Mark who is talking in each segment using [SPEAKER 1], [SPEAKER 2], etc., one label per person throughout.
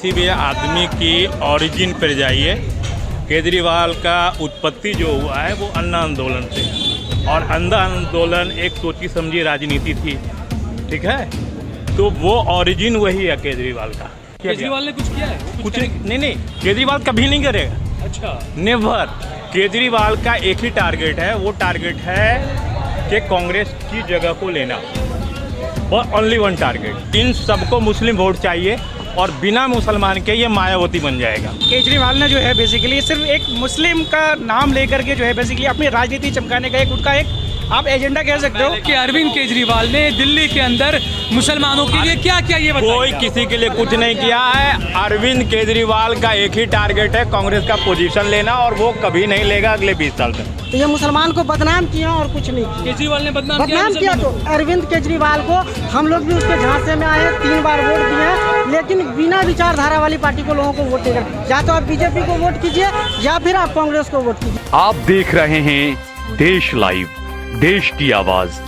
[SPEAKER 1] किसी भी आदमी की ओरिजिन पर जाइए। केजरीवाल का उत्पत्ति जो हुआ है वो अन्ना आंदोलन से, और अन्ना आंदोलन एक सोची समझी राजनीति थी, ठीक है। तो वो ओरिजिन वही है केजरीवाल का।
[SPEAKER 2] केजरीवाल ने कुछ किया है?
[SPEAKER 1] कुछ नहीं, केजरीवाल कभी नहीं करेगा।
[SPEAKER 2] अच्छा,
[SPEAKER 1] नेवर। केजरीवाल का एक ही टारगेट है, वो टारगेट है कि कांग्रेस की जगह को लेना, और ओनली वन टारगेट। इन सबको मुस्लिम वोट चाहिए, और बिना मुसलमान के ये मायावती बन जाएगा।
[SPEAKER 3] केजरीवाल ने जो है बेसिकली सिर्फ एक मुस्लिम का नाम लेकर के जो है बेसिकली अपनी राजनीति चमकाने का एक उनका एक आप एजेंडा कह सकते हो
[SPEAKER 2] कि अरविंद केजरीवाल ने दिल्ली के अंदर मुसलमानों के लिए क्या किया ये बताइए।
[SPEAKER 1] कोई किसी के लिए कुछ नहीं किया है। अरविंद केजरीवाल का एक ही टारगेट है, कांग्रेस का पोजीशन लेना, और वो कभी नहीं लेगा अगले 20 साल तक।
[SPEAKER 4] तो ये मुसलमान को बदनाम किया और कुछ नहीं किया।
[SPEAKER 2] केजरीवाल ने बदनाम
[SPEAKER 4] किया तो अरविंद केजरीवाल को हम लोग भी उसके झांसे में आए, 3 बार वोट दिए, लेकिन बिना विचारधारा वाली पार्टी को लोगों को वोट देकर, या तो आप बीजेपी को वोट कीजिए या फिर आप कांग्रेस को वोट कीजिए।
[SPEAKER 5] आप देख रहे हैं देश लाइव, देश की आवाज।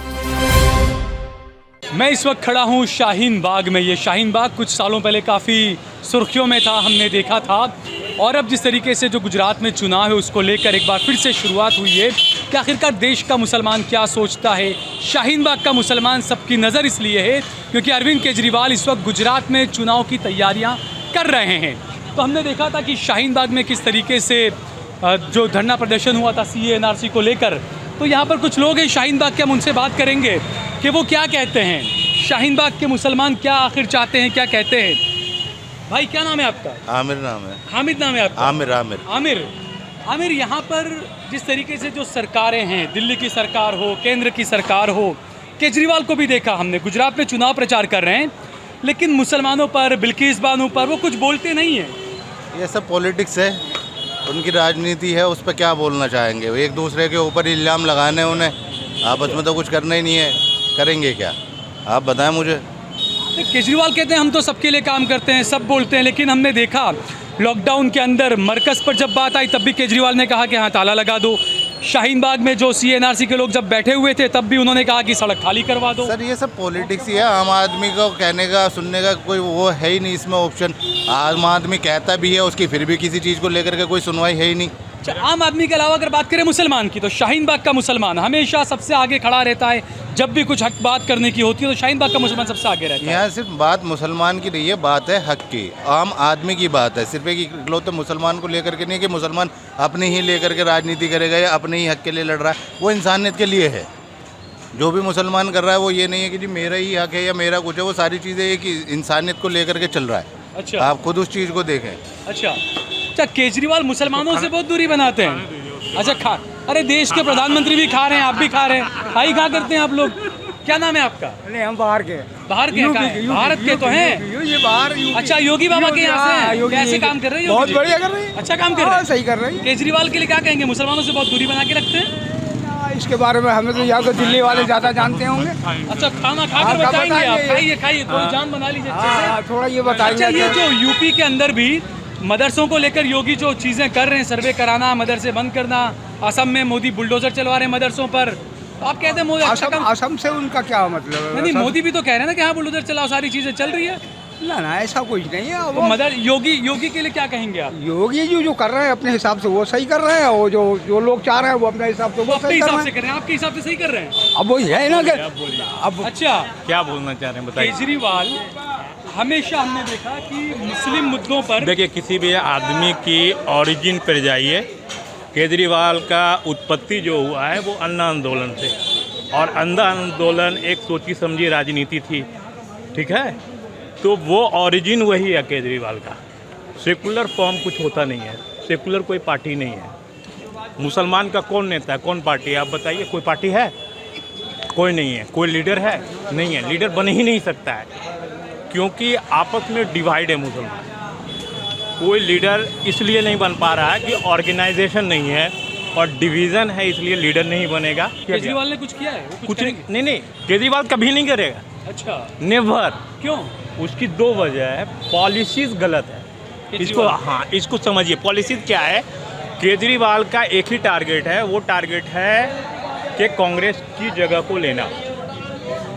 [SPEAKER 2] मैं इस वक्त खड़ा हूँ शाहीन बाग में। ये शाहीन बाग कुछ सालों पहले काफ़ी सुर्खियों में था, हमने देखा था। और अब जिस तरीके से जो गुजरात में चुनाव है उसको लेकर एक बार फिर से शुरुआत हुई है कि आखिरकार देश का मुसलमान क्या सोचता है। शाहीन बाग का मुसलमान सबकी नज़र इसलिए है क्योंकि अरविंद केजरीवाल इस वक्त गुजरात में चुनाव की तैयारियाँ कर रहे हैं। तो हमने देखा था कि शाहीन बाग में किस तरीके से जो धरना प्रदर्शन हुआ था CAA NRC को लेकर। तो यहाँ पर कुछ लोग हैं शाहीन बाग के, हम उनसे बात करेंगे कि वो क्या कहते हैं, शाहीन बाग के मुसलमान क्या आखिर चाहते हैं, क्या कहते हैं। भाई क्या नाम है आपका?
[SPEAKER 6] आमिर नाम है।
[SPEAKER 2] हामिद नाम है आपका? आमिर, यहाँ पर जिस तरीके से जो सरकारें हैं, दिल्ली की सरकार हो, केंद्र की सरकार हो, केजरीवाल को भी देखा हमने, गुजरात में चुनाव प्रचार कर रहे हैं, लेकिन मुसलमानों पर, बिल्किस बानो पर वो कुछ बोलते नहीं हैं।
[SPEAKER 6] ये सब पॉलिटिक्स है, उनकी राजनीति है, उस पर क्या बोलना चाहेंगे। वो एक दूसरे के ऊपर इल्ज़ाम लगाने, उन्हें आपस में तो कुछ करना ही नहीं है, करेंगे क्या आप बताएं मुझे।
[SPEAKER 2] केजरीवाल कहते हैं हम तो सबके लिए काम करते हैं, सब बोलते हैं, लेकिन हमने देखा लॉकडाउन के अंदर मरकज़ पर जब बात आई तब भी केजरीवाल ने कहा कि हाँ ताला लगा दो। शाहीन बाग में जो CAA NRC के लोग जब बैठे हुए थे तब भी उन्होंने कहा कि सड़क खाली करवा दो।
[SPEAKER 6] सर ये सब पॉलिटिक्स ही है, आम आदमी को कहने का सुनने का कोई वो है ही नहीं इसमें ऑप्शन। आम आदमी कहता भी है उसकी, फिर भी किसी चीज़ को लेकर के कोई सुनवाई है ही नहीं।
[SPEAKER 2] आम आदमी के अलावा अगर बात करें मुसलमान की, तो शाहीन बाग का मुसलमान हमेशा सबसे आगे खड़ा रहता है। जब भी कुछ हक बात करने की होती है तो शाहीन बाग का मुसलमान सबसे आगे रहता है।
[SPEAKER 6] यहाँ सिर्फ बात मुसलमान की नहीं है, बात है हक की, आम आदमी की बात है। सिर्फ एक इकलौते मुसलमान को लेकर के नहीं कि मुसलमान अपने ही लेकर के राजनीति करेगा या अपने ही हक के लिए लड़ रहा है। वो इंसानियत के लिए है। जो भी मुसलमान कर रहा है वो ये नहीं है कि जी मेरा ही हक है या मेरा कुछ है। वो सारी चीज़ें एक इंसानियत को लेकर के चल रहा है।
[SPEAKER 2] अच्छा,
[SPEAKER 6] आप खुद उस चीज़ को देखें।
[SPEAKER 2] अच्छा, केजरीवाल मुसलमानों से बहुत दूरी बनाते हैं। अच्छा, अरे देश के प्रधानमंत्री भी खा रहे हैं, आप भी खा रहे हैं, भाई क्या करते हैं आप लोग? क्या नाम है आपका?
[SPEAKER 3] नहीं, हम बाहर के
[SPEAKER 2] भारत के तो हैं ये बाहर। अच्छा, योगी बाबा के यहाँ से हैं। कैसे काम कर रहे हैं?
[SPEAKER 3] बहुत बढ़िया कर रहे हैं।
[SPEAKER 2] अच्छा काम कर रहे हैं,
[SPEAKER 3] सही कर रहे हैं।
[SPEAKER 2] केजरीवाल के लिए क्या कहेंगे? मुसलमानों से बहुत दूरी बना के रखते हैं।
[SPEAKER 3] इसके बारे में हमें तो यहाँ तो दिल्ली वाले ज़्यादा जानते होंगे।
[SPEAKER 2] अच्छा, खाना खाकर बताएंगे आप? खाइए, थोड़ी जान बना लीजिए अच्छे से।
[SPEAKER 3] थोड़ा ये बताइए।
[SPEAKER 2] अच्छा, ये जो यूपी के अंदर भी मदरसों को लेकर योगी जो चीज़ें कर रहे हैं, सर्वे कराना, मदरसे बंद करना, असम में मोदी बुलडोजर चलवा रहे हैं मदरसों पर, तो आप कहते हैं मोदी अच्छा काम।
[SPEAKER 3] असम से उनका क्या मतलब है?
[SPEAKER 2] नहीं, मोदी भी तो कह रहे हैं ना कि हाँ बुलडोजर चलाओ, सारी चीज़ें चल रही है।
[SPEAKER 3] ना ऐसा कुछ नहीं है।
[SPEAKER 2] तो मदर योगी के लिए क्या कहेंगे आप?
[SPEAKER 3] योगी जो कर रहे हैं अपने हिसाब से वो सही कर रहे हैं, और जो लोग चाह रहे हैं वो अपने हिसाब से वो
[SPEAKER 2] अपने हिसाब से कर रहे हैं। आपके हिसाब से सही कर रहे हैं?
[SPEAKER 3] अब वो है ना कि अब
[SPEAKER 2] अच्छा,
[SPEAKER 1] क्या बोलना चाह रहे हैं बताइए।
[SPEAKER 2] केजरीवाल हमेशा हमने देखा कि मुस्लिम मुद्दों पर,
[SPEAKER 1] देखिए किसी भी आदमी की ओरिजिन पर जाइए। केजरीवाल का उत्पत्ति जो हुआ है वो अन्ना आंदोलन से, और अन्ना आंदोलन एक सोची समझी राजनीति थी, ठीक है। तो वो ओरिजिन वही है केजरीवाल का। सेकुलर फॉर्म कुछ होता नहीं है, सेकुलर कोई पार्टी नहीं है। मुसलमान का कौन नेता है, कौन पार्टी है, आप बताइए। कोई पार्टी है? कोई नहीं है। कोई लीडर है? नहीं है। लीडर बन ही नहीं सकता है, क्योंकि आपस में डिवाइड है मुसलमान। कोई लीडर इसलिए नहीं बन पा रहा है कि ऑर्गेनाइजेशन नहीं है, और डिवीज़न है, इसलिए लीडर नहीं बनेगा।
[SPEAKER 2] केजरीवाल ने कुछ किया है?
[SPEAKER 1] कुछ नहीं, केजरीवाल कभी नहीं करेगा।
[SPEAKER 2] अच्छा,
[SPEAKER 1] नेवर।
[SPEAKER 2] क्यों?
[SPEAKER 1] उसकी 2 वजह है। पॉलिसीज़ गलत है, इसको समझिए। पॉलिसीज़ क्या है? केजरीवाल का एक ही टारगेट है, वो टारगेट है कि कांग्रेस की जगह को लेना,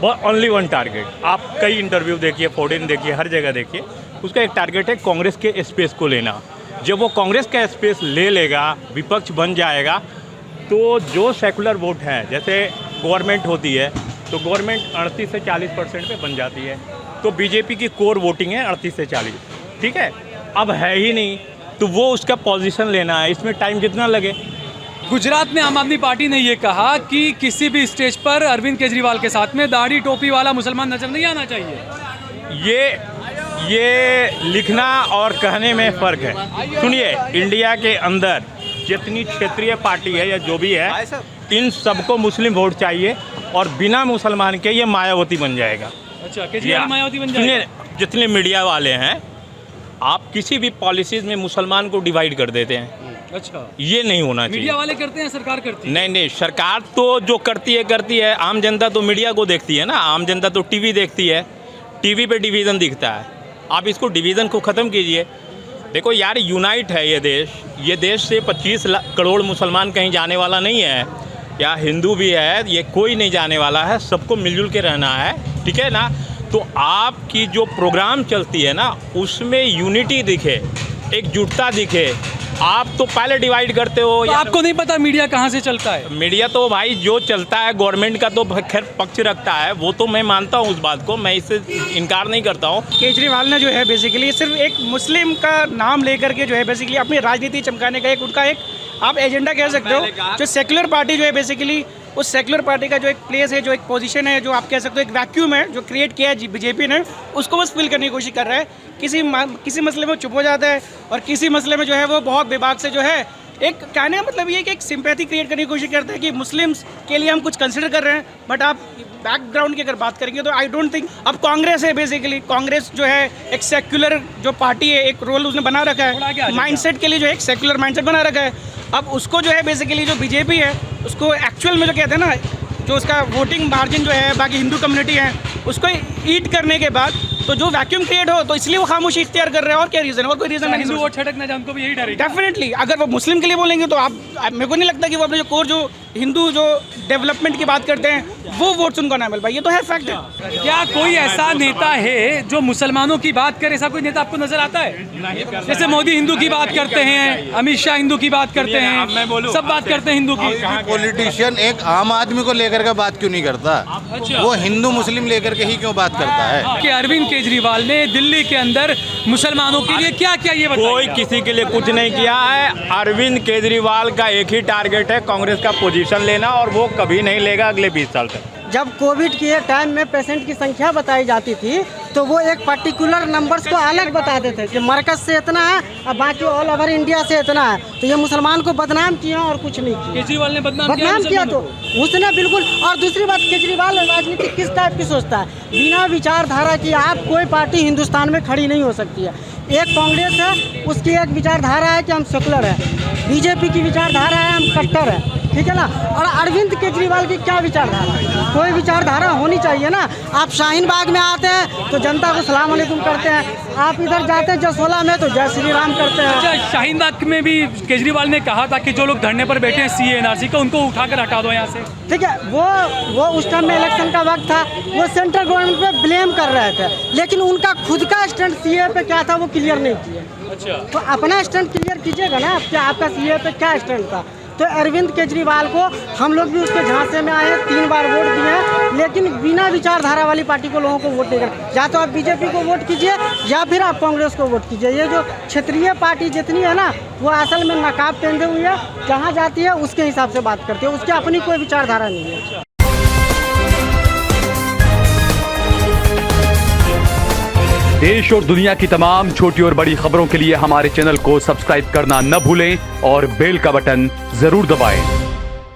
[SPEAKER 1] ओनली वन टारगेट। आप कई इंटरव्यू देखिए, फोर्डिन देखिए, हर जगह देखिए, उसका एक टारगेट है कांग्रेस के स्पेस को लेना। जब वो कांग्रेस का स्पेस ले लेगा, विपक्ष बन जाएगा, तो जो सेकुलर वोट है, जैसे गवर्नमेंट होती है तो गवर्नमेंट 38 से 40% पे बन जाती है, तो बीजेपी की कोर वोटिंग है 38 से 40, ठीक है। अब है ही नहीं, तो वो उसका पोजीशन लेना है, इसमें टाइम जितना लगे।
[SPEAKER 2] गुजरात में आम आदमी पार्टी ने ये कहा कि किसी भी स्टेज पर अरविंद केजरीवाल के साथ में दाढ़ी टोपी वाला मुसलमान नजर नहीं आना चाहिए।
[SPEAKER 1] ये लिखना और कहने में फ़र्क है। सुनिए, इंडिया के अंदर जितनी क्षेत्रीय पार्टी है या जो भी है, इन सबको मुस्लिम वोट चाहिए, और बिना मुसलमान के ये मायावती बन जाएगा।
[SPEAKER 2] अच्छा, केजरीवाल मायावती बन जाएगा।
[SPEAKER 1] सुनिए, जितने मीडिया वाले हैं, आप किसी भी पॉलिसीज़ में मुसलमान को डिवाइड कर देते हैं।
[SPEAKER 2] अच्छा,
[SPEAKER 1] ये नहीं होना चाहिए।
[SPEAKER 2] मीडिया वाले करते हैं, सरकार करती है?
[SPEAKER 1] नहीं, सरकार तो जो करती है। आम जनता तो मीडिया को देखती है ना, आम जनता तो टीवी देखती है, टीवी पे डिवीज़न दिखता है। आप इसको डिवीज़न को ख़त्म कीजिए। देखो यार, यूनाइट है ये देश से 25 करोड़ मुसलमान कहीं जाने वाला नहीं है, या हिंदू भी है, ये कोई नहीं जाने वाला है, सबको मिलजुल के रहना है, ठीक है ना। तो आपकी जो प्रोग्राम चलती है ना, उसमें यूनिटी दिखे, एकजुटता दिखे। आप तो पहले डिवाइड करते हो।
[SPEAKER 2] तो आपको नहीं पता मीडिया कहाँ से चलता है?
[SPEAKER 1] मीडिया तो भाई जो चलता है गवर्नमेंट का तो खैर पक्ष रखता है, वो तो मैं मानता हूँ उस बात को, मैं इससे इनकार नहीं करता हूँ।
[SPEAKER 3] केजरीवाल ने जो है बेसिकली सिर्फ एक मुस्लिम का नाम लेकर के जो है बेसिकली अपनी राजनीति चमकाने का एक उनका एक आप एजेंडा कह सकते हो। जो सेक्युलर पार्टी जो है बेसिकली उस सेक्युलर पार्टी का जो एक प्लेस है, जो एक पोजीशन है, जो आप कह सकते हो एक वैक्यूम है जो क्रिएट किया है बीजेपी ने, उसको बस फिल करने की कोशिश कर रहा है। किसी मसले में चुप हो जाता है, और किसी मसले में जो है वो बहुत बेबाक से जो है एक कहने का मतलब ये कि एक सिंपैथी क्रिएट करने की कोशिश करते हैं कि मुस्लिम्स के लिए हम कुछ कंसिडर कर रहे हैं। बट आप बैकग्राउंड की अगर बात करेंगे तो आई डोंट थिंक। अब कांग्रेस है बेसिकली, कांग्रेस जो है एक सेक्युलर जो पार्टी है, एक रोल उसने बना रखा है, माइंडसेट के लिए जो है एक सेक्युलर माइंडसेट बना रखा है। अब उसको जो है बेसिकली जो बीजेपी है, उसको एक्चुअल में जो कहते हैं ना, जो उसका वोटिंग मार्जिन जो है बाकी हिंदू कम्युनिटी है, उसको ईट करने के बाद तो जो वैक्यूम क्रिएट हो, तो इसलिए वो खामोशी इख्तियार कर रहे हैं। और क्या रीज़न है? और कोई रीज़न नहीं।
[SPEAKER 2] हिंदू वोट छटक ना जाए, उनको भी यही डर है।
[SPEAKER 3] डेफिनेटली अगर वो मुस्लिम के लिए बोलेंगे तो आप मेरे को नहीं लगता कि वो अपने जो कोर जो हिंदू जो डेवलपमेंट की बात करते हैं वो वोट्स उनको ना मिल पाए। ये तो है फैक्ट है।
[SPEAKER 2] क्या कोई ऐसा नेता है जो मुसलमानों की बात करे? ऐसा कोई नेता आपको नजर आता है? जैसे मोदी हिंदू की बात करते हैं, अमित शाह हिंदू की बात करते हैं, सब बात करते हैं हिंदू की।
[SPEAKER 6] पॉलिटिशियन एक आम आदमी को लेकर के बात क्यों नहीं करता? वो हिंदू मुस्लिम लेकर के ही क्यों बात करता है?
[SPEAKER 2] कि अरविंद केजरीवाल ने दिल्ली के अंदर मुसलमानों के लिए क्या किया, ये बताइए।
[SPEAKER 1] कोई किसी के लिए कुछ नहीं किया है। अरविंद केजरीवाल का एक ही टारगेट है, कांग्रेस का पोजीशन लेना, और वो कभी नहीं लेगा अगले 20 साल तक।
[SPEAKER 4] जब कोविड के टाइम में पेशेंट की संख्या बताई जाती थी तो वो एक पर्टिकुलर नंबर्स को अलग बताते थे कि मरकज से इतना है और बाकी ऑल ओवर इंडिया से इतना है। तो ये मुसलमान को बदनाम किया और कुछ नहीं किया।
[SPEAKER 2] केजरीवाल ने बदनाम
[SPEAKER 4] किया तो उसने बिल्कुल। और दूसरी बात, केजरीवाल राजनीति किस टाइप की सोचता है? बिना विचारधारा की आप कोई पार्टी हिंदुस्तान में खड़ी नहीं हो सकती है। एक कांग्रेस है, उसकी एक विचारधारा है कि हम सेकुलर है, बीजेपी की विचारधारा है हम कट्टर है, ठीक है ना। और अरविंद केजरीवाल की क्या विचारधारा है? कोई विचारधारा होनी चाहिए ना। आप शाहीन बाग में आते हैं तो जनता को सलाम अलैकुम करते हैं, आप इधर जाते हैं जसोला में तो जय श्री राम करते हैं।
[SPEAKER 2] अच्छा, शाहीन बाग में भी केजरीवाल ने कहा था कि जो लोग धरने पर बैठे हैं सीए एनआरसी को, उनको उठाकर हटा दो यहाँ से।
[SPEAKER 4] ठीक है, वो उस टाइम में इलेक्शन का वक्त था, वो सेंट्रल गवर्नमेंट पे ब्लेम कर रहे थे, लेकिन उनका खुद का स्टैंड सीए पे क्या था वो क्लियर नहीं किया।
[SPEAKER 2] अच्छा,
[SPEAKER 4] तो अपना स्टैंड क्लियर कीजिएगा ना, क्या आपका सीए पे क्या स्टैंड था। तो अरविंद केजरीवाल को हम लोग भी उसके झांसे में आए, 3 बार वोट दिए हैं, लेकिन बिना विचारधारा वाली पार्टी को लोगों को वोट नहीं करना। या तो आप बीजेपी को वोट कीजिए या फिर आप कांग्रेस को वोट कीजिए। ये जो क्षेत्रीय पार्टी जितनी है ना, वो असल में नकाब पहने हुई है, जहाँ जाती है उसके हिसाब से बात करती है, उसकी अपनी कोई विचारधारा नहीं है।
[SPEAKER 5] देश और दुनिया की तमाम छोटी और बड़ी खबरों के लिए हमारे चैनल को सब्सक्राइब करना न भूलें और बेल का बटन जरूर दबाएं।